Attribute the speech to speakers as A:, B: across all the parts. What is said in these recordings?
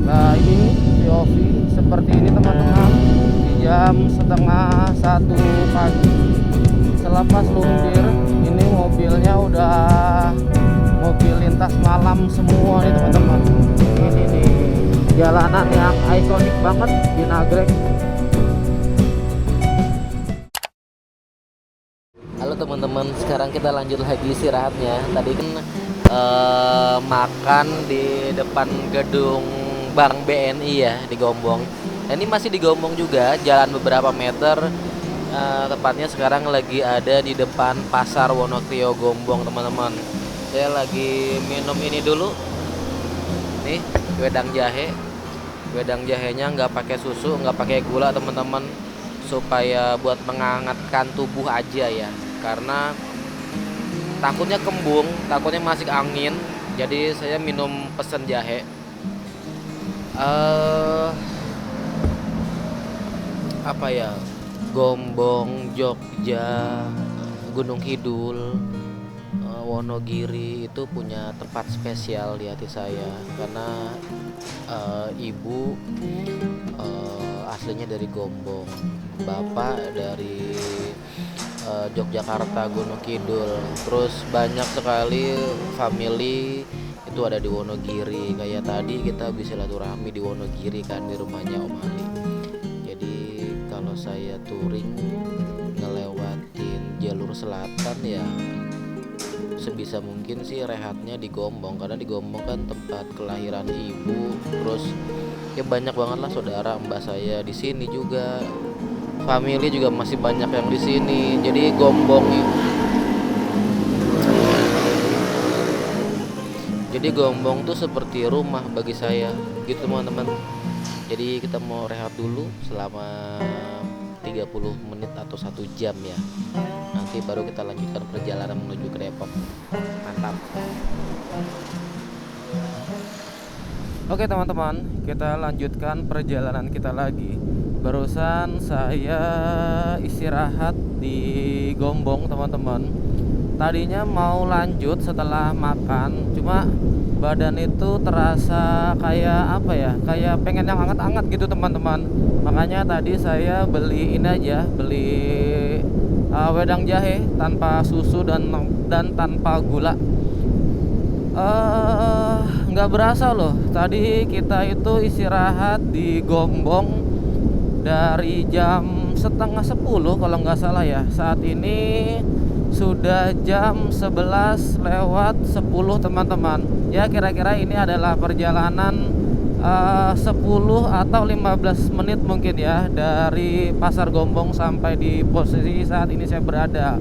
A: Nah ini POV seperti ini teman-teman di jam setengah 1 pagi. Selepas lumpir ini mobilnya udah mobil lintas malam semua nih teman-teman. Ini nih jalanan yang ikonik banget di Nagrek. Halo teman-teman, sekarang kita lanjut lagi istirahatnya. Tadi kan makan di depan gedung Bank BNI ya di Gombong. Nah, ini masih di Gombong juga, jalan beberapa meter. Tepatnya sekarang lagi ada di depan Pasar Wonokrio Gombong teman-teman. Saya lagi minum ini dulu. Nih wedang jahe. Wedang jahenya nggak pakai susu, nggak pakai gula teman-teman, supaya buat menghangatkan tubuh aja ya. Karena takutnya kembung, takutnya masuk angin, jadi saya minum pesen jahe. Apa ya, Gombong, Jogja, Gunung Kidul, Wonogiri itu punya tempat spesial di hati saya. Karena ibu aslinya dari Gombong, bapak dari Yogyakarta, Gunung Kidul. Terus banyak sekali family itu ada di Wonogiri. Kayak tadi kita bisa silaturahmi di Wonogiri kan, di rumahnya Om Ali. Jadi kalau saya touring ngelewatin jalur selatan ya sebisa mungkin sih rehatnya di Gombong, karena di Gombong kan tempat kelahiran ibu. Terus ya banyak banget lah saudara mbah saya di sini juga. Family juga masih banyak yang di sini. Jadi Gombong tuh seperti rumah bagi saya gitu teman-teman. Jadi kita mau rehat dulu selama 30 menit atau 1 jam ya. Nanti baru kita lanjutkan perjalanan menuju ke Depok. Mantap. Oke teman-teman, kita lanjutkan perjalanan kita lagi. Barusan saya istirahat di Gombong teman-teman. Tadinya mau lanjut setelah makan, cuma badan itu terasa kayak apa ya, kayak pengen yang hangat-hangat gitu teman-teman. Makanya tadi saya beli ini aja, beli wedang jahe tanpa susu dan tanpa gula. Nggak berasa loh, tadi kita itu istirahat di Gombong dari jam setengah 10 kalau nggak salah ya. Saat ini sudah jam 11 lewat 10 teman-teman. Ya kira-kira ini adalah perjalanan 10 atau 15 menit mungkin ya, dari Pasar Gombong sampai di posisi saat ini saya berada.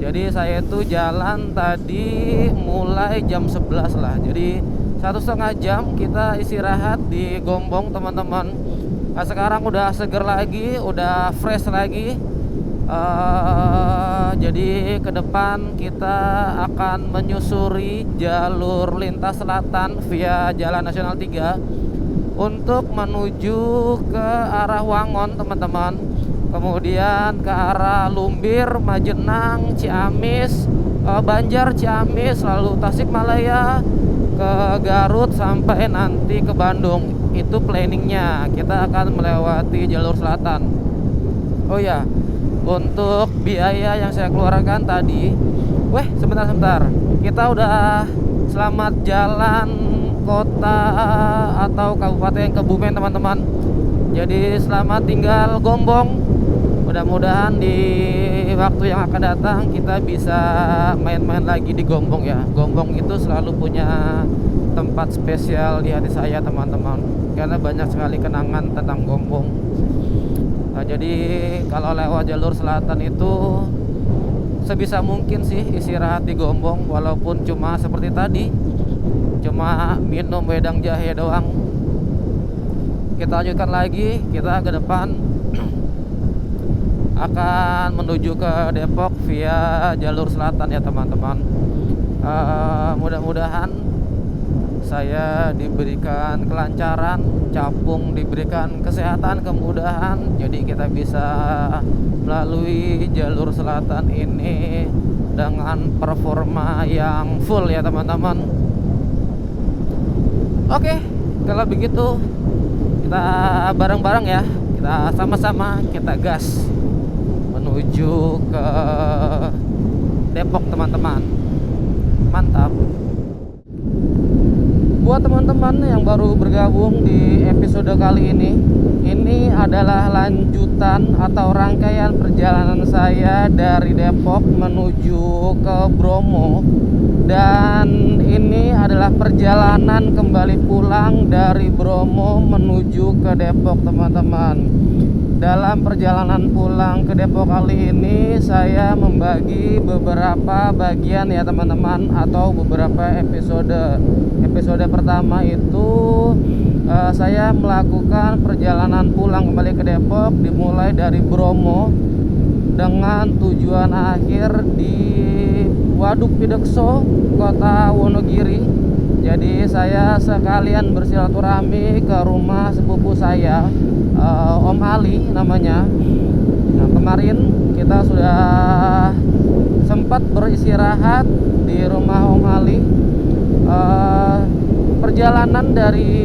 A: Jadi saya itu jalan tadi mulai jam 11 lah. Jadi 1,5 jam kita istirahat di Gombong teman-teman. Nah, sekarang udah seger lagi, udah fresh lagi. Jadi ke depan kita akan menyusuri jalur lintas selatan via Jalan Nasional 3 untuk menuju ke arah Wangon teman-teman. Kemudian ke arah Lumbir, Majenang, Ciamis, Banjar, Ciamis, lalu Tasikmalaya, ke Garut sampai nanti ke Bandung. Itu planningnya, kita akan melewati jalur selatan. Oh ya, untuk biaya yang saya keluarkan tadi, sebentar, kita udah selamat jalan kota atau kabupaten Kebumen teman-teman. Jadi selamat tinggal Gombong. Mudah-mudahan di waktu yang akan datang kita bisa main-main lagi di Gombong ya. Gombong itu selalu punya tempat spesial di hati saya teman-teman, karena banyak sekali kenangan tentang Gombong. Nah, jadi kalau lewat jalur selatan itu sebisa mungkin sih istirahat di Gombong, walaupun cuma seperti tadi, cuma minum wedang jahe doang. Kita lanjutkan lagi, kita ke depan akan menuju ke Depok via jalur selatan ya teman-teman. Mudah-mudahan saya diberikan kelancaran, capung diberikan kesehatan, kemudahan, jadi kita bisa melalui jalur selatan ini dengan performa yang full ya teman-teman. Oke, kalau begitu kita bareng-bareng ya, kita sama-sama kita gas menuju ke Depok teman-teman. Mantap. Buat teman-teman yang baru bergabung di episode kali ini adalah lanjutan atau rangkaian perjalanan saya dari Depok menuju ke Bromo. Dan ini adalah perjalanan kembali pulang dari Bromo menuju ke Depok teman-teman. Dalam perjalanan pulang ke Depok kali ini saya membagi beberapa bagian ya teman-teman, atau beberapa episode. Episode pertama itu saya melakukan perjalanan pulang kembali ke Depok dimulai dari Bromo dengan tujuan akhir di Waduk Pidekso, Kota Wonogiri. Jadi saya sekalian bersilaturahmi ke rumah sepupu saya, Om Ali namanya. Nah, kemarin kita sudah sempat beristirahat di rumah Om Ali. Perjalanan dari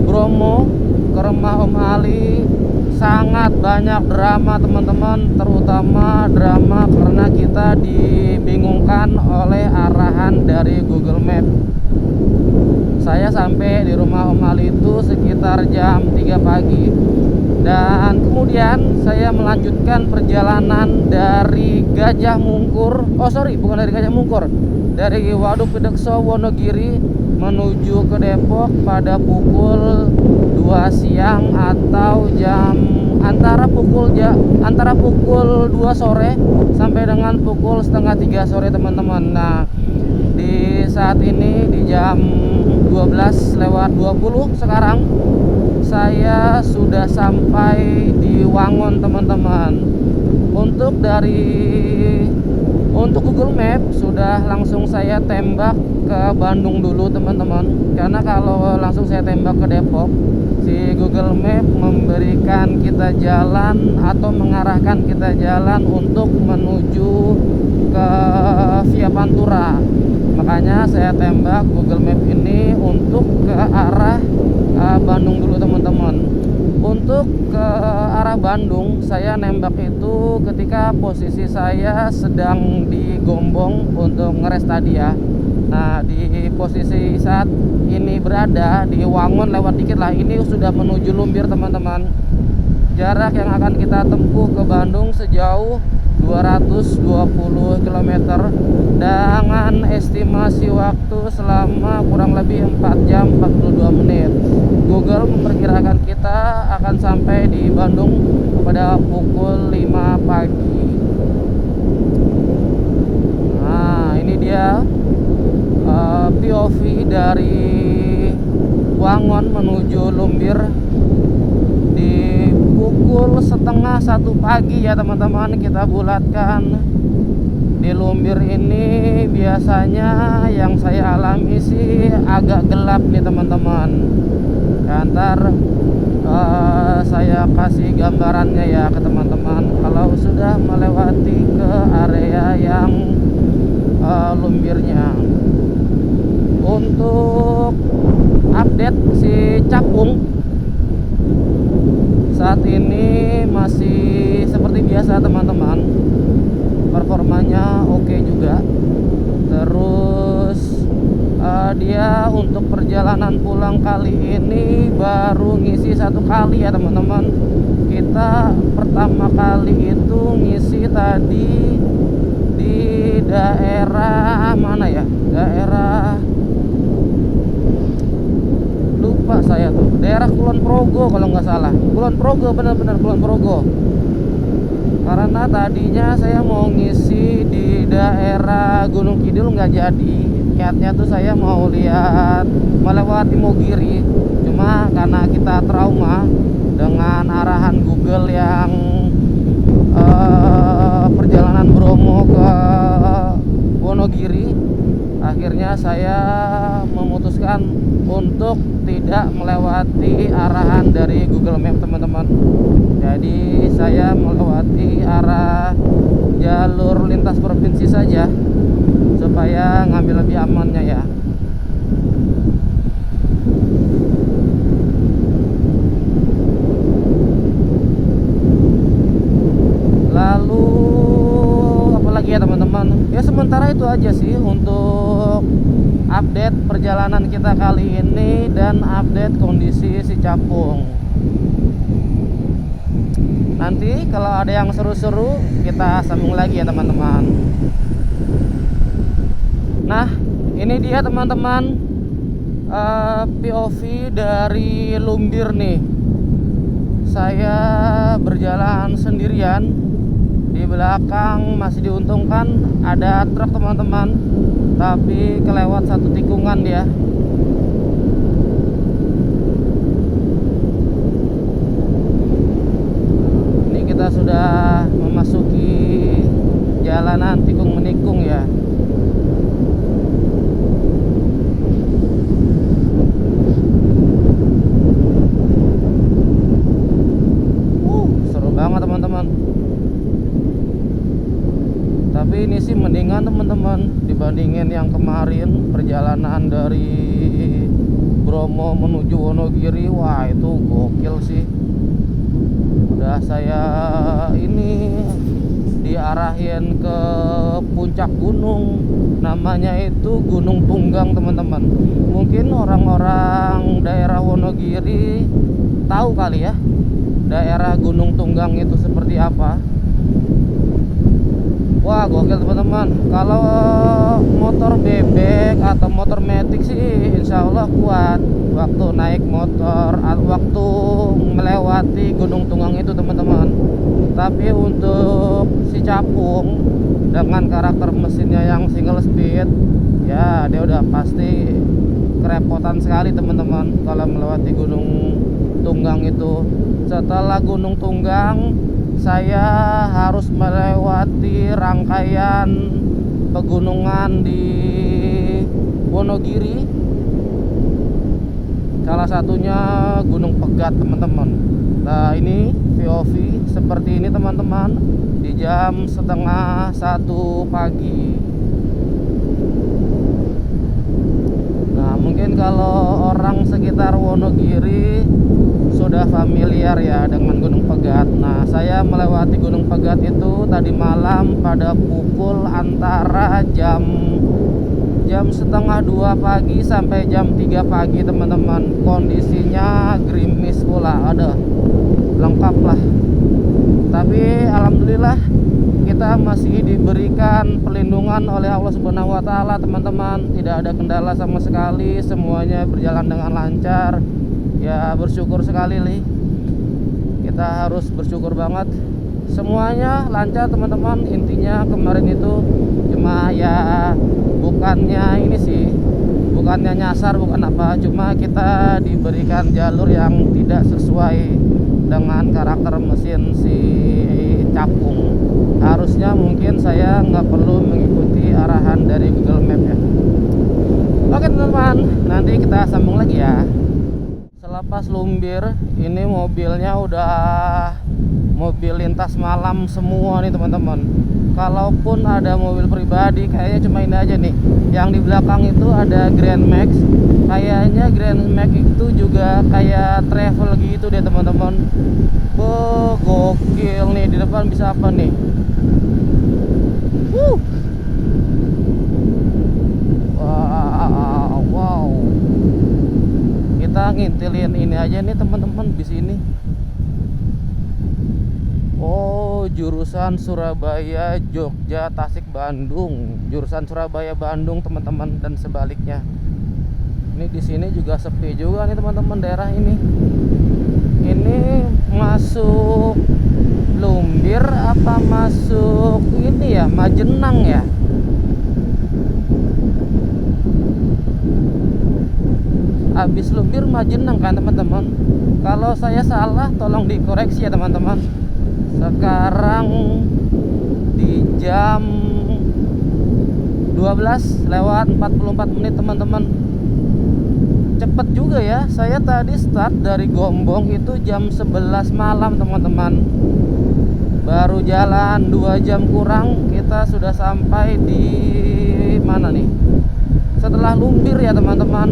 A: Bromo ke rumah Om Ali sangat banyak drama teman-teman, terutama drama karena kita dibingungkan oleh arahan dari Google Map. Saya sampai di rumah Om Ali itu sekitar jam 3 pagi. Dan kemudian saya melanjutkan perjalanan dari Gajah Mungkur. Bukan dari Gajah Mungkur. Dari Waduk Pidekso Wonogiri menuju ke Depok pada pukul 2 siang atau antara pukul 2 sore sampai dengan pukul setengah 3 sore teman-teman. Nah, di saat ini di jam 12:20 sekarang saya sudah sampai di Wangon teman-teman. Untuk Google Map sudah langsung saya tembak ke Bandung dulu teman-teman, karena kalau langsung saya tembak ke Depok, si Google Map memberikan kita jalan atau mengarahkan kita jalan untuk menuju ke via Pantura. Makanya saya tembak Google Map ini untuk ke arah Bandung dulu teman-teman. Untuk ke arah Bandung saya nembak itu ketika posisi saya sedang di Gombong untuk ngeres tadi ya. Nah, di posisi saat ini berada di Wangon, lewat dikit lah, ini sudah menuju Lumbir teman-teman. Jarak yang akan kita tempuh ke Bandung sejauh 220 km dengan estimasi waktu selama kurang lebih 4 jam 42 menit. Google memperkirakan kita akan sampai di Bandung pada pukul 5 pagi. Nah, ini dia POV dari Wangon menuju Lumbir di pukul setengah 1 pagi ya teman-teman. Kita bulatkan di Lumbir ini biasanya yang saya alami sih agak gelap nih teman-teman. Ntar saya kasih gambarannya ya ke teman-teman kalau sudah melewati ke area yang Lumbirnya. Untuk update si Capung saat ini masih seperti biasa teman-teman, performanya oke juga. Terus dia untuk perjalanan pulang kali ini baru ngisi 1 kali ya teman-teman. Kita pertama kali itu ngisi tadi di daerah mana ya, daerah lupa saya tuh, daerah Kulon Progo kalau nggak salah. Kulon Progo, benar-benar Kulon Progo. Karena tadinya saya mau ngisi di daerah Gunung Kidul nggak jadi. Niatnya tuh saya mau lihat melewati Mogiri, cuma karena kita trauma dengan arahan Google yang perjalanan Bromo ke Wonogiri, akhirnya saya memutuskan untuk tidak melewati arahan dari Google Map teman-teman. Jadi saya melewati arah jalur lintas provinsi saja supaya ngambil lebih amannya ya. sekalian update kondisi si Capung. Nanti kalau ada yang seru-seru kita sambung lagi ya teman-teman. Nah, ini dia teman-teman, POV dari Lumbir nih. Saya berjalan sendirian, di belakang masih diuntungkan ada truk teman-teman, tapi kelewat satu tikungan dia. Ini kita sudah memasuki jalanan tikung menikung ya. Seru banget teman-teman. Tapi ini sih mendingan teman-teman dibandingin yang kemarin perjalanan dari Bromo menuju Wonogiri. Wah, itu gokil sih. Udah saya ini diarahin ke puncak gunung, namanya itu Gunung Tunggang teman-teman. Mungkin orang-orang daerah Wonogiri tahu kali ya daerah Gunung Tunggang itu seperti apa. Wah, gokil teman-teman. Kalau motor bebek atau motor metik sih insya Allah kuat waktu naik motor, waktu melewati Gunung Tunggang itu teman-teman. Tapi untuk si Capung dengan karakter mesinnya yang single speed, ya dia udah pasti kerepotan sekali teman-teman kalau melewati Gunung Tunggang itu. Setelah Gunung Tunggang, saya harus melewati rangkaian pegunungan di Wonogiri. Salah satunya Gunung Pegat teman-teman. Nah, ini POV seperti ini teman-teman di jam setengah 1 pagi. Nah, mungkin kalau orang sekitar Wonogiri sudah familiar ya dengan Gunung Pegat. Nah, saya melewati Gunung Pegat itu tadi malam pada pukul antara jam setengah 2 pagi sampai jam 3 pagi teman-teman. Kondisinya gerimis pula, ada lengkap lah. Tapi alhamdulillah kita masih diberikan perlindungan oleh Allah Subhanahu wa taala teman-teman. Tidak ada kendala sama sekali, semuanya berjalan dengan lancar. Ya, bersyukur sekali nih. Kita harus bersyukur banget. Semuanya lancar teman-teman. Intinya kemarin itu cuma ya bukannya ini sih, bukannya nyasar, bukan apa, cuma kita diberikan jalur yang tidak sesuai dengan karakter mesin si Capung. Harusnya mungkin saya nggak perlu mengikuti arahan dari Google Map ya. Oke teman-teman, nanti kita sambung lagi ya. Selepas Lumbir, ini mobilnya udah mobil lintas malam semua nih teman-teman. Kalaupun ada mobil pribadi, kayaknya cuma ini aja nih. Yang di belakang itu ada Grand Max. Kayaknya Grand Max itu juga kayak travel gitu deh teman-teman. Oh, gokil nih. Di depan bisa apa nih? Wow. Kita ngintilin ini aja nih teman-teman di sini. Oh, jurusan Surabaya, Jogja, Tasik, Bandung. Jurusan Surabaya, Bandung teman-teman, dan sebaliknya. Ini di sini juga sepi juga nih teman-teman daerah ini. Ini masuk Lumbir apa masuk ini ya, Majenang ya? Habis Lumbir Majenang kan teman-teman. Kalau saya salah tolong dikoreksi ya teman-teman. Sekarang di jam 12:44 teman-teman. Cepet juga ya. Saya tadi start dari Gombong itu jam 11 malam teman-teman. Baru jalan 2 jam kurang kita sudah sampai di mana nih? Setelah Lumbir ya teman-teman.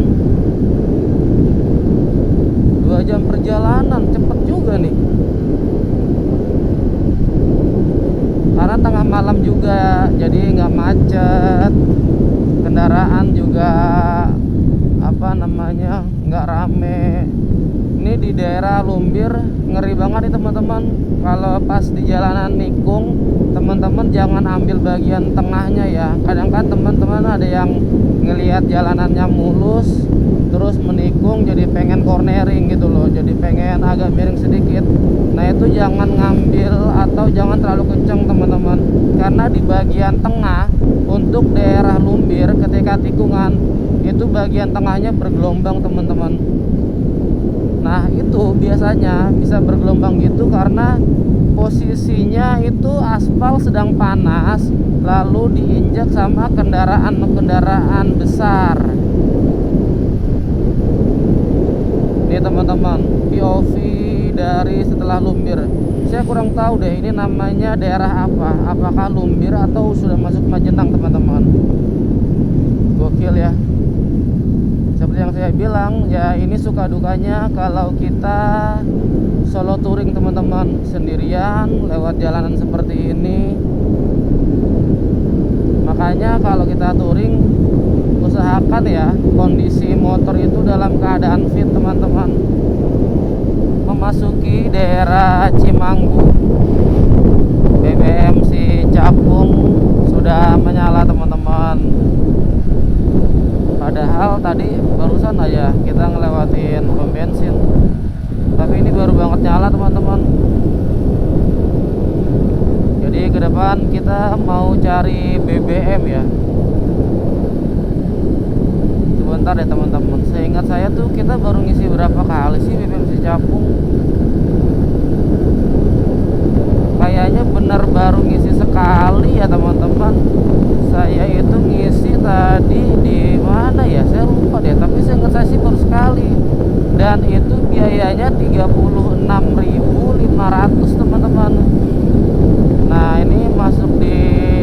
A: 2 jam perjalanan, cepet juga nih. Karena tengah malam juga, jadi nggak macet. Kendaraan juga nggak rame. Ini di daerah Lumbir ngeri banget nih teman-teman. Kalau pas di jalanan nikung, teman-teman jangan ambil bagian tengahnya ya. Kadang kan teman-teman ada yang ngelihat jalanannya mulus terus menikung, jadi pengen cornering gitu loh, jadi pengen agak miring sedikit. Nah itu jangan ngambil atau jangan terlalu kenceng teman-teman, karena di bagian tengah untuk daerah Lumbir ketika tikungan itu bagian tengahnya bergelombang teman-teman. Nah itu biasanya bisa bergelombang gitu karena posisinya itu aspal sedang panas, lalu diinjak sama kendaraan besar. Ini teman-teman, POV dari setelah Lumbir. Saya kurang tahu deh ini namanya daerah apa, apakah Lumbir atau sudah masuk Majenang teman-teman. Gokil ya. Seperti yang saya bilang ya, ini suka dukanya kalau kita solo touring teman-teman, sendirian lewat jalanan seperti ini. Makanya kalau kita touring, usahakan ya kondisi motor itu dalam keadaan fit teman-teman. Memasuki daerah Cimanggu, BBM si Capung sudah menyala teman-teman. Padahal tadi barusan aja kita ngelewatin pom bensin, tapi ini baru banget nyala teman-teman. Jadi ke depan kita mau cari BBM ya. Sebentar ya teman-teman, seingat saya tuh kita baru ngisi berapa kali sih BBM si Capung. Kayaknya bener baru ngisi sekali ya teman-teman. Saya itu ngisi tadi di mana ya, saya lupa deh, tapi seingat saya sih baru sekali. Dan itu biayanya 36.500 teman-teman. Nah ini masuk di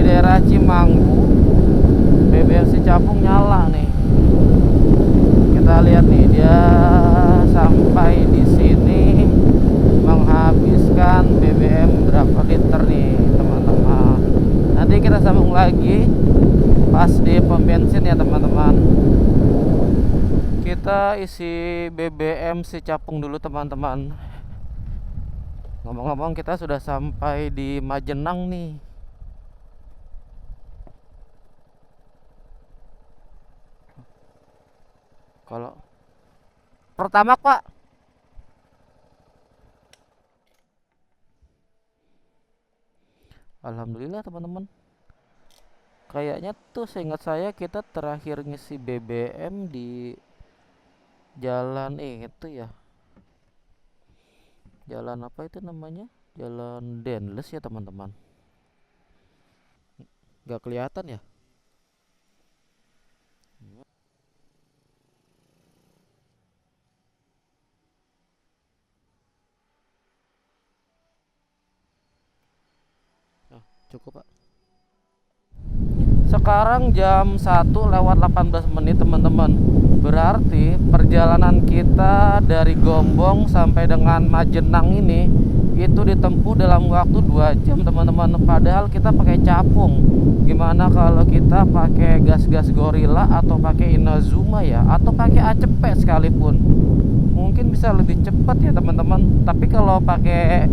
A: daerah Cimanggu, BBM si Capung nyala nih. Kita lihat nih, dia sampai di sini menghabiskan BBM berapa liter nih teman-teman. Nanti kita sambung lagi pas di pom bensin ya teman-teman. Kita isi BBM si Capung dulu teman-teman. Ngomong-ngomong kita sudah sampai di Majenang nih. Kalau pertama Pak, alhamdulillah teman-teman. Kayaknya tuh seingat saya kita terakhir ngisi BBM di jalan itu ya. Jalan apa itu namanya? Jalan Denles ya teman-teman. Gak kelihatan ya? Oh, cukup Pak. Sekarang jam 1:18 teman-teman. Berarti perjalanan kita dari Gombong sampai dengan Majenang ini itu ditempuh dalam waktu 2 jam teman-teman. Padahal kita pakai Capung. Gimana kalau kita pakai gas-gas Gorilla atau pakai Inazuma ya, atau pakai ACP sekalipun, mungkin bisa lebih cepat ya teman-teman. Tapi kalau pakai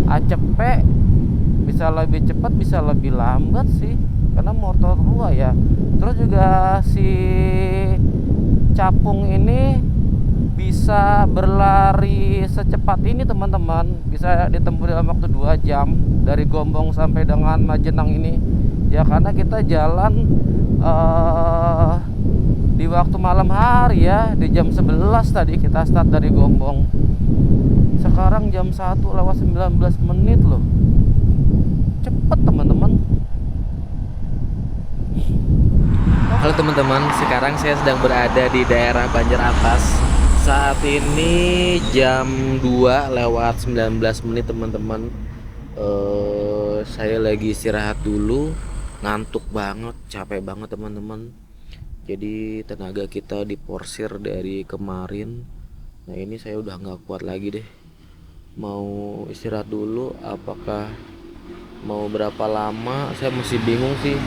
A: ACP bisa lebih cepat, bisa lebih lambat sih, karena motor tua ya. Terus juga si Capung ini bisa berlari secepat ini teman-teman, bisa ditempuh dalam waktu 2 jam dari Gombong sampai dengan Majenang ini ya, karena kita jalan di waktu malam hari ya, di jam 11 tadi kita start dari Gombong. Sekarang jam 1:19 loh, cepet teman-teman.
B: Halo teman-teman, sekarang saya sedang berada di daerah Banjar Atas. Saat ini jam 2:19 teman-teman. Saya lagi istirahat dulu, ngantuk banget, capek banget teman-teman. Jadi tenaga kita diporsir dari kemarin. Nah ini saya udah nggak kuat lagi deh. Mau istirahat dulu, apakah mau berapa lama? Saya masih bingung sih.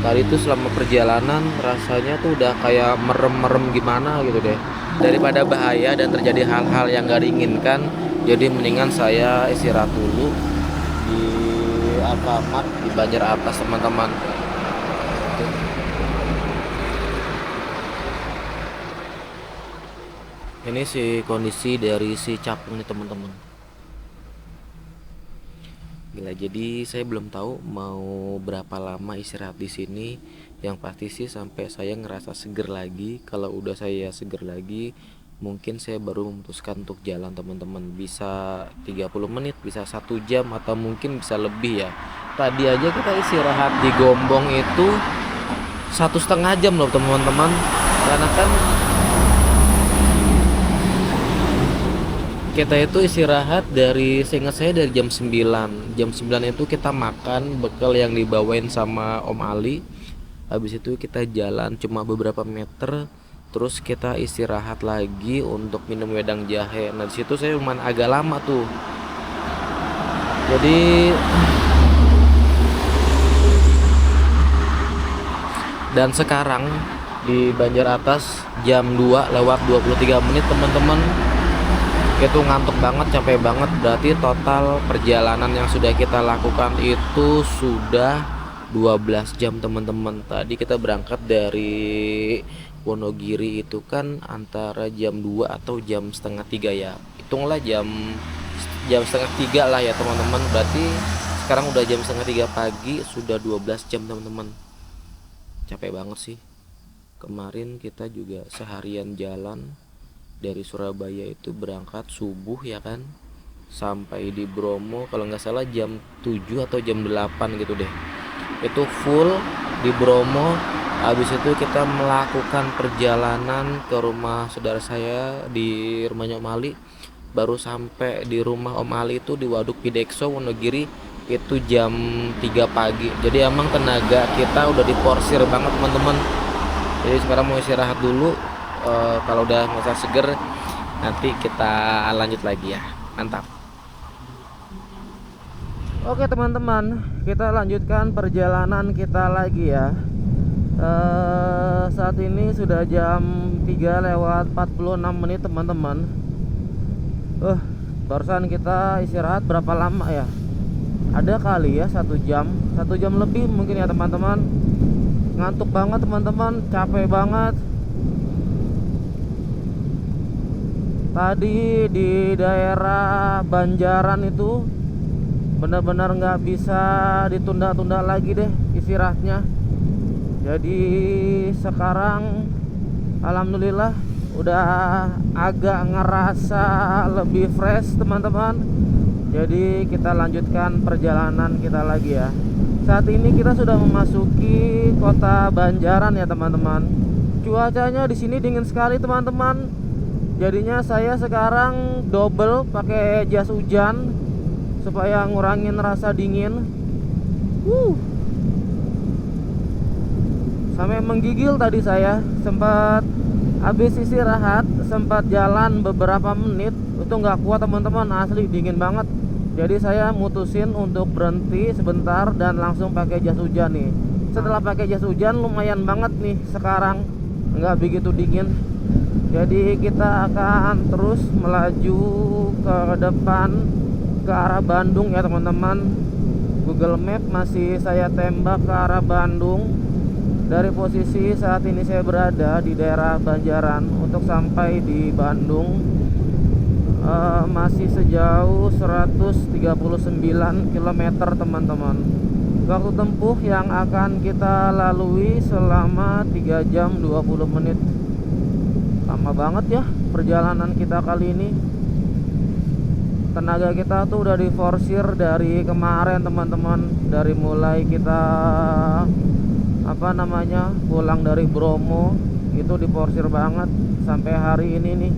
B: Tadi itu selama perjalanan rasanya tuh udah kayak merem-merem gimana gitu deh. daripada bahaya dan terjadi hal-hal yang gak diinginkan. Jadi mendingan saya istirahat dulu di Alfamart di Banjar Atas teman-teman. Ini sih kondisi dari si capung nih teman-teman. Gila, jadi saya belum tahu mau berapa lama istirahat di sini. Yang pasti sih sampai saya ngerasa seger lagi. Kalau udah saya seger lagi, mungkin saya baru memutuskan untuk jalan teman-teman. Bisa 30 menit, bisa 1 jam, atau mungkin bisa lebih ya. Tadi aja kita istirahat di Gombong itu 1,5 jam loh teman-teman. Karena kan kita itu istirahat dari, seingat saya dari jam 9. Jam 9 itu kita makan bekal yang dibawain sama Om Ali. Habis itu kita jalan cuma beberapa meter, terus kita istirahat lagi untuk minum wedang jahe. Nah, di situ saya lumayan agak lama tuh. Jadi dan sekarang di Banjar Atas jam 2 lewat 23 menit teman-teman. Itu ngantuk banget, capek banget. Berarti total perjalanan yang sudah kita lakukan itu sudah 12 jam teman-teman. Tadi kita berangkat dari Wonogiri itu kan antara jam 2 atau jam setengah 3 ya. Hitunglah jam setengah 3 lah ya teman-teman. Berarti sekarang udah jam setengah 3 pagi, sudah 12 jam teman-teman. Capek banget sih. Kemarin kita juga seharian jalan dari Surabaya, itu berangkat subuh ya kan, sampai di Bromo kalau nggak salah jam 7 atau jam 8 gitu deh. Itu full di Bromo. Habis itu kita melakukan perjalanan ke rumah saudara saya di rumahnya Om Ali. Baru sampai di rumah Om Ali itu di Waduk Pidekso Wonogiri itu jam 3 pagi. Jadi emang tenaga kita udah diporsir banget teman-teman. Jadi sekarang mau istirahat dulu. Kalau udah merasa seger nanti kita lanjut lagi ya. Mantap. Oke teman-teman, kita lanjutkan perjalanan kita lagi ya. Saat ini sudah jam 3 lewat 46 menit teman-teman. Barusan kita istirahat berapa lama ya? Ada kali ya 1 jam, 1 jam lebih mungkin ya teman-teman. Ngantuk banget teman-teman, capek banget. Tadi di daerah Banjaran itu benar-benar nggak bisa ditunda-tunda lagi deh istirahatnya. Jadi sekarang alhamdulillah udah agak ngerasa lebih fresh teman-teman. Jadi kita lanjutkan perjalanan kita lagi ya. Saat ini kita sudah memasuki kota Banjaran ya teman-teman. Cuacanya di sini dingin sekali teman-teman. Jadinya saya sekarang double pakai jas hujan supaya ngurangin rasa dingin. Sampai menggigil tadi saya. Sempat habis istirahat, sempat jalan beberapa menit, itu nggak kuat teman-teman, asli dingin banget. Jadi saya mutusin untuk berhenti sebentar dan langsung pakai jas hujan nih. Setelah pakai jas hujan lumayan banget nih sekarang, nggak begitu dingin. Jadi kita akan terus melaju ke depan ke arah Bandung ya teman-teman. Google Map masih saya tembak ke arah Bandung. Dari posisi saat ini saya berada di daerah Banjaran, untuk sampai di Bandung masih sejauh 139 km teman-teman. Waktu tempuh yang akan kita lalui selama 3 jam 20 menit. Lama banget ya perjalanan kita kali ini. Tenaga kita tuh udah diforsir dari kemarin teman-teman. Dari mulai kita pulang dari Bromo itu diporsir banget sampai hari ini nih.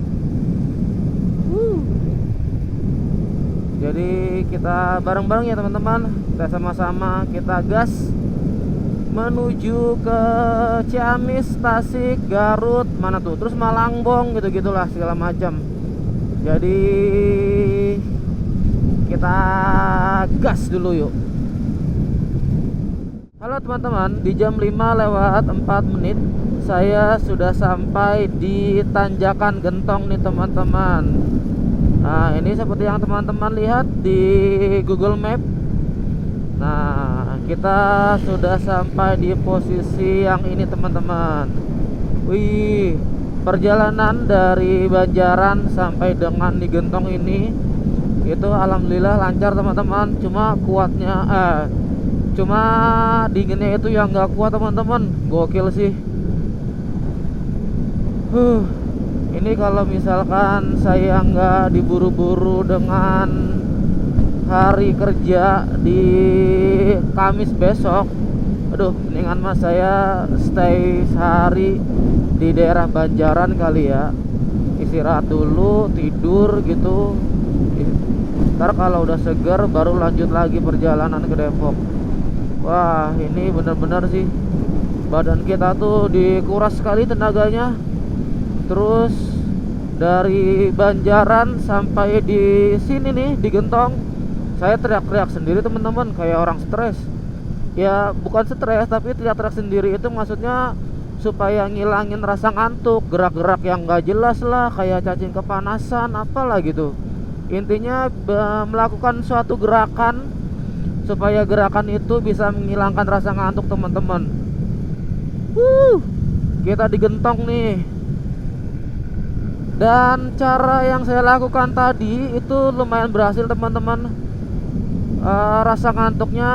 B: Jadi kita bareng-bareng ya teman-teman. Kita sama-sama kita gas menuju ke Ciamis, Tasik, Garut, mana tuh, terus Malangbong gitu-gitulah segala macam. Jadi kita gas dulu yuk. Halo teman-teman, di jam 5 lewat 4 menit
A: saya sudah sampai di Tanjakan Gentong nih teman-teman. Nah, ini seperti yang teman-teman lihat di Google Map. Nah, kita sudah sampai di posisi yang ini teman-teman. Wih, perjalanan dari Banjaran sampai dengan di Gentong ini itu alhamdulillah lancar teman-teman. Cuma dinginnya itu yang nggak kuat teman-teman. Gokil sih. Ini kalau misalkan saya nggak diburu-buru dengan hari kerja di Kamis besok, aduh, mendingan mas saya stay sehari di daerah Banjaran kali ya, istirahat dulu, tidur gitu. Ntar kalau udah seger baru lanjut lagi perjalanan ke Depok. Wah, ini bener-bener sih badan kita tuh dikuras sekali tenaganya. Terus dari Banjaran sampai di sini nih di Gentong, saya teriak-teriak sendiri teman-teman, kayak orang stres. Ya bukan stres, tapi teriak-teriak sendiri itu maksudnya supaya ngilangin rasa ngantuk, gerak-gerak yang gak jelas lah, kayak cacing kepanasan apalah gitu. Intinya melakukan suatu gerakan supaya gerakan itu bisa menghilangkan rasa ngantuk teman-teman. Kita di Gentong nih. Dan cara yang saya lakukan tadi itu lumayan berhasil teman-teman. Rasa ngantuknya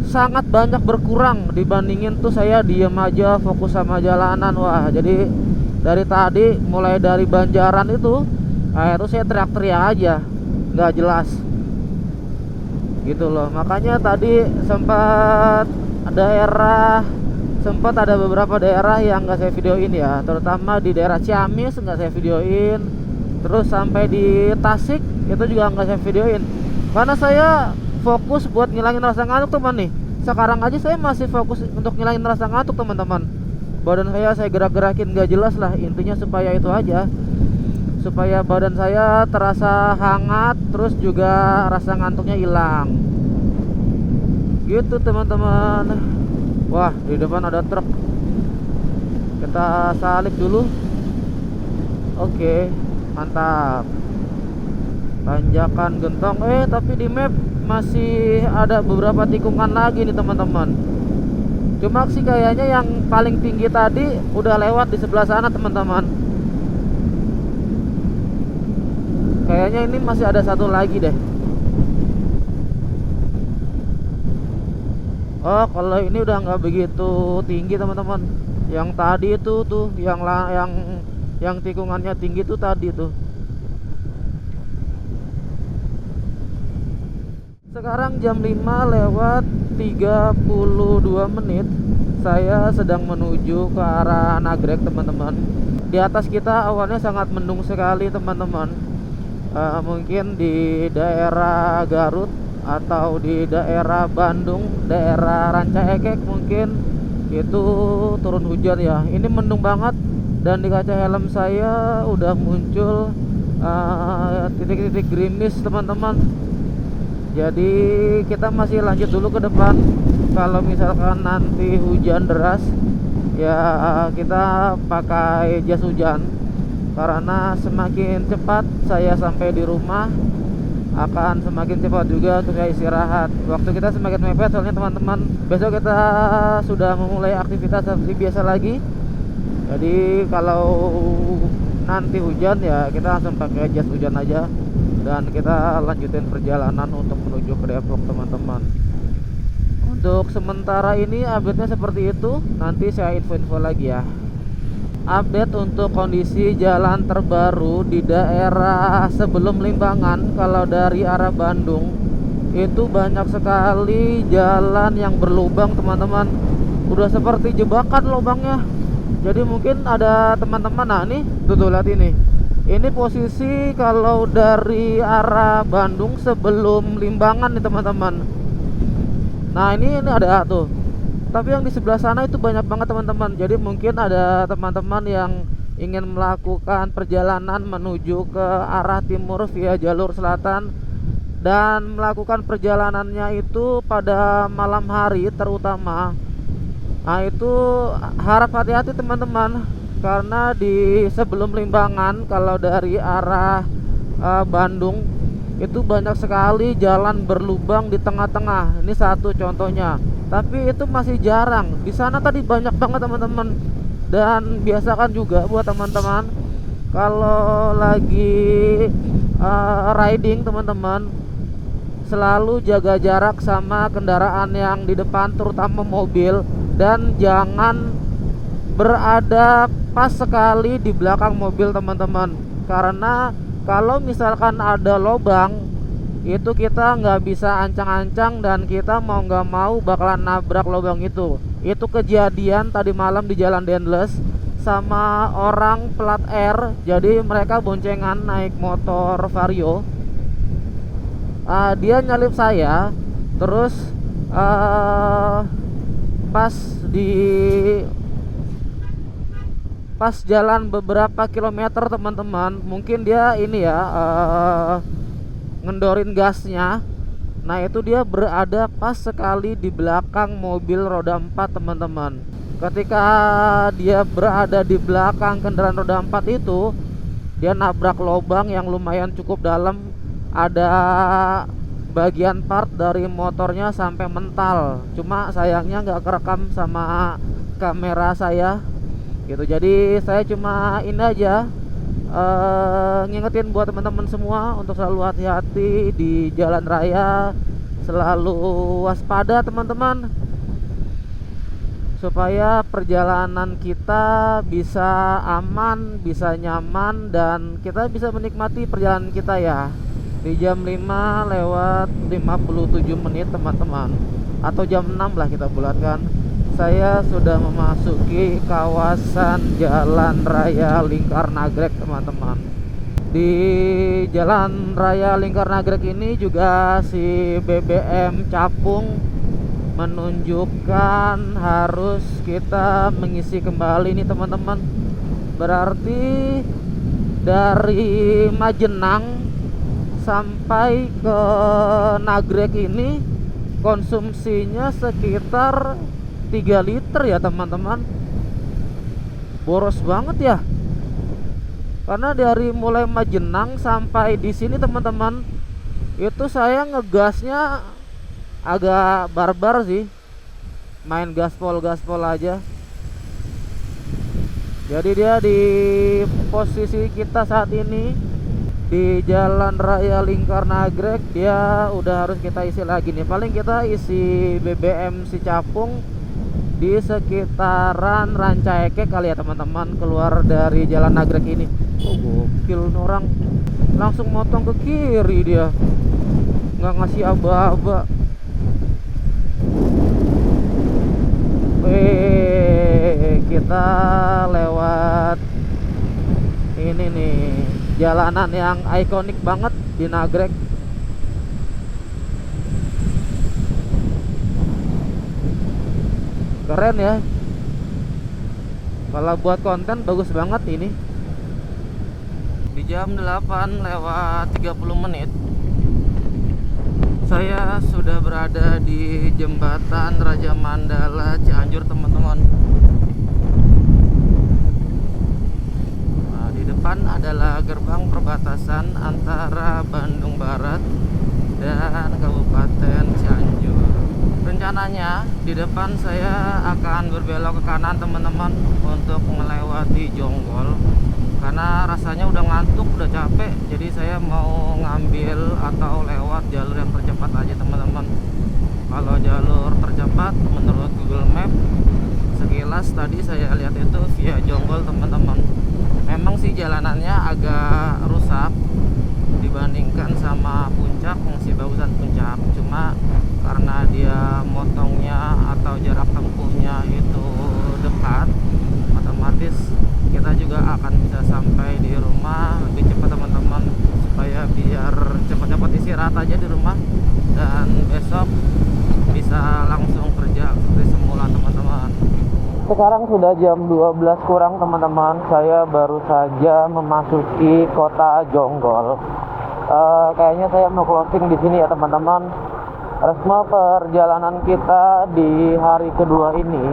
A: sangat banyak berkurang dibandingin tuh saya diem aja fokus sama jalanan. Wah, jadi dari tadi mulai dari Banjaran itu saya teriak-teriak aja, nggak jelas gitu loh. Makanya tadi sempat ada beberapa daerah yang nggak saya videoin ya, terutama di daerah Ciamis nggak saya videoin. Terus sampai di Tasik itu juga nggak saya videoin karena saya fokus buat ngilangin rasa ngantuk teman nih. Sekarang aja saya masih fokus untuk ngilangin rasa ngantuk teman-teman. Badan saya gerak-gerakin nggak jelas lah, intinya supaya itu aja, supaya badan saya terasa hangat, terus juga rasa ngantuknya hilang gitu teman-teman. Wah, di depan ada truk, kita salip dulu. Oke, mantap. Tanjakan Gentong. Tapi di map masih ada beberapa tikungan lagi nih teman-teman. Cuma sih kayaknya yang paling tinggi tadi udah lewat di sebelah sana teman-teman. Kayaknya ini masih ada satu lagi deh. Oh, kalau ini udah nggak begitu tinggi teman-teman. Yang tadi itu tuh yang tikungannya tinggi tuh tadi tuh. Sekarang jam 5 lewat 32 menit. Saya sedang menuju ke arah Nagrek teman-teman. Di atas kita awannya sangat mendung sekali teman-teman. Mungkin di daerah Garut atau di daerah Bandung, daerah Ranca Ekek mungkin itu turun hujan ya. Ini mendung banget dan di kaca helm saya udah muncul titik-titik gerimis teman-teman. Jadi kita masih lanjut dulu ke depan. Kalau misalkan nanti hujan deras ya kita pakai jas hujan, karena semakin cepat saya sampai di rumah akan semakin cepat juga untuk saya istirahat. Waktu kita semakin mepet soalnya teman-teman. Besok kita sudah memulai aktivitas seperti biasa lagi. Jadi kalau nanti hujan ya kita langsung pakai jas hujan aja dan kita lanjutin perjalanan untuk menuju ke Depok teman-teman. Untuk sementara ini update-nya seperti itu. Nanti saya info-info lagi ya. Update untuk kondisi jalan terbaru di daerah sebelum Limbangan. Kalau dari arah Bandung itu banyak sekali jalan yang berlubang teman-teman. Udah seperti jebakan lubangnya. Jadi mungkin ada teman-teman, nah nih tuh lihat ini. Ini posisi kalau dari arah Bandung sebelum Limbangan nih teman-teman. Nah ini ada tuh. Tapi yang di sebelah sana itu banyak banget teman-teman. Jadi mungkin ada teman-teman yang ingin melakukan perjalanan menuju ke arah timur via jalur selatan dan melakukan perjalanannya itu pada malam hari terutama. Nah itu harap hati-hati teman-teman, karena di sebelum Limbangan kalau dari arah Bandung itu banyak sekali jalan berlubang di tengah-tengah. Ini satu contohnya. Tapi itu masih jarang. Di sana tadi banyak banget teman-teman. Dan biasakan juga buat teman-teman kalau lagi riding teman-teman, selalu jaga jarak sama kendaraan yang di depan, terutama mobil, dan jangan berada pas sekali di belakang mobil teman-teman, karena kalau misalkan ada lobang itu kita nggak bisa ancang-ancang dan kita mau nggak mau bakalan nabrak lobang itu. Itu kejadian tadi malam di Jalan Dendles sama orang plat R. Jadi mereka boncengan naik motor Vario. Dia nyalip saya, terus pas di pas jalan beberapa kilometer teman-teman, mungkin dia ini ya ngendorin gasnya. Nah itu dia berada pas sekali di belakang mobil roda 4 teman-teman. Ketika dia berada di belakang kendaraan roda 4 itu, dia nabrak lubang yang lumayan cukup dalam. Ada bagian part dari motornya sampai mental, cuma sayangnya nggak kerekam sama kamera saya gitu. Jadi saya cuma ini aja ngingetin buat teman-teman semua untuk selalu hati-hati di jalan raya, selalu waspada teman-teman, supaya perjalanan kita bisa aman, bisa nyaman, dan kita bisa menikmati perjalanan kita ya. Di jam 5 lewat 57 menit teman-teman, atau jam 6 lah kita bulatkan, saya sudah memasuki kawasan Jalan Raya Lingkar Nagrek teman-teman. Di Jalan Raya Lingkar Nagrek ini juga si BBM capung menunjukkan harus kita mengisi kembali nih teman-teman. Berarti dari Majenang sampai ke Nagrek ini konsumsinya sekitar 3 liter ya teman-teman. Boros banget ya. Karena dari mulai Majenang sampai di sini teman-teman, itu saya ngegasnya agak barbar sih. Main gaspol aja. Jadi dia di posisi kita saat ini di Jalan Raya Lingkar Nagrek, dia udah harus kita isi lagi nih. Paling kita isi BBM si capung di sekitaran Rancaekek kali ya teman-teman, keluar dari Jalan Nagrek ini. Oh gokil, orang langsung motong ke kiri, dia nggak ngasih aba-aba. Kita lewat ini nih, jalanan yang ikonik banget di Nagrek. Keren ya. Kalau buat konten bagus banget ini. Di jam 8 lewat 30 menit saya sudah berada di jembatan Raja Mandala Cianjur teman-teman. Depan adalah gerbang perbatasan antara Bandung Barat dan Kabupaten Cianjur. Rencananya di depan saya akan berbelok ke kanan teman-teman untuk melewati Jonggol, karena rasanya udah ngantuk, udah capek. Jadi saya mau ngambil atau lewat jalur yang tercepat aja teman-teman. Kalau jalur tercepat menurut Google Map, sekilas tadi saya lihat itu via Jonggol teman-teman. Memang sih jalanannya agak rusak dibandingkan sama Puncak, masih bagusan Puncak. Cuma karena dia motongnya atau jarak tempuhnya itu dekat, otomatis kita juga akan bisa sampai di rumah lebih cepat teman-teman, supaya biar cepat-cepat istirahat aja di rumah dan besok bisa langsung kerja seperti semula teman-teman. Sekarang sudah jam 12 kurang teman-teman. Saya baru saja memasuki kota Jonggol. Kayaknya saya mau closing di sini ya teman-teman. Resme perjalanan kita di hari kedua ini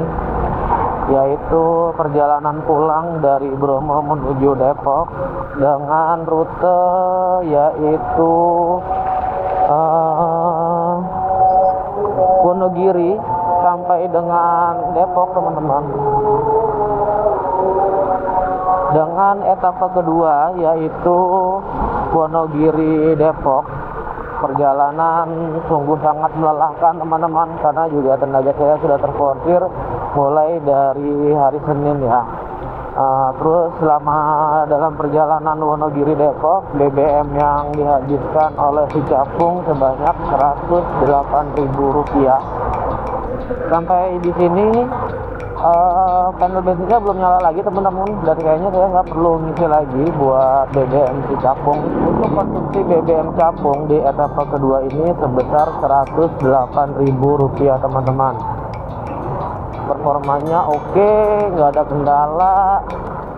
A: yaitu perjalanan pulang dari Bromo menuju Depok dengan rute yaitu Wonogiri sampai dengan Depok, teman-teman. Dengan etapa kedua yaitu Wonogiri Depok. Perjalanan sungguh sangat melelahkan, teman-teman, karena juga tenaga saya sudah terforsir mulai dari hari Senin ya. Terus selama dalam perjalanan Wonogiri Depok, BBM yang dihabiskan oleh si Capung sebanyak Rp108.000. Sampai di sini panel bensinnya belum nyala lagi, teman-teman, dan kayaknya saya nggak perlu ngisi lagi buat BBM si Capung. Untuk konsumsi BBM Capung di etapa kedua ini sebesar Rp108.000, teman-teman. Performanya oke, nggak ada kendala.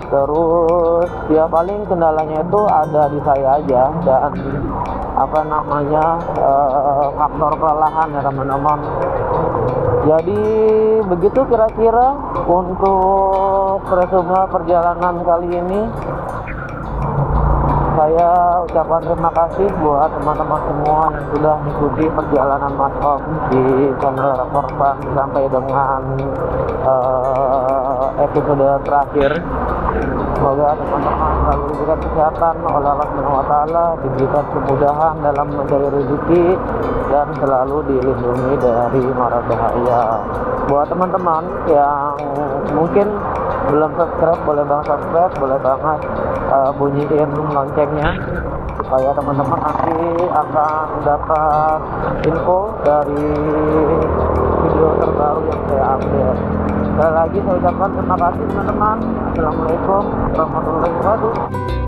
A: Terus ya paling kendalanya itu ada di saya aja, dan faktor kelelahan ya, teman-teman. Jadi begitu kira-kira untuk resume perjalanan kali ini. Saya ucapkan terima kasih buat teman-teman semua yang sudah mengikuti perjalanan Mas Om di channel Korban sampai dengan episode terakhir. Semoga teman-teman selalu diberikan kesehatan oleh Allah Subhanahu wa Ta'ala, diberikan kemudahan dalam mencari rezeki, dan selalu dilindungi dari mara bahaya. Buat teman-teman yang mungkin belum subscribe, boleh banget subscribe, boleh banget bunyiin loncengnya supaya teman-teman nanti akan dapat info dari video terbaru yang saya update. Sekali lagi saya ucapkan terima kasih, teman-teman. Assalamualaikum warahmatullahi wabarakatuh.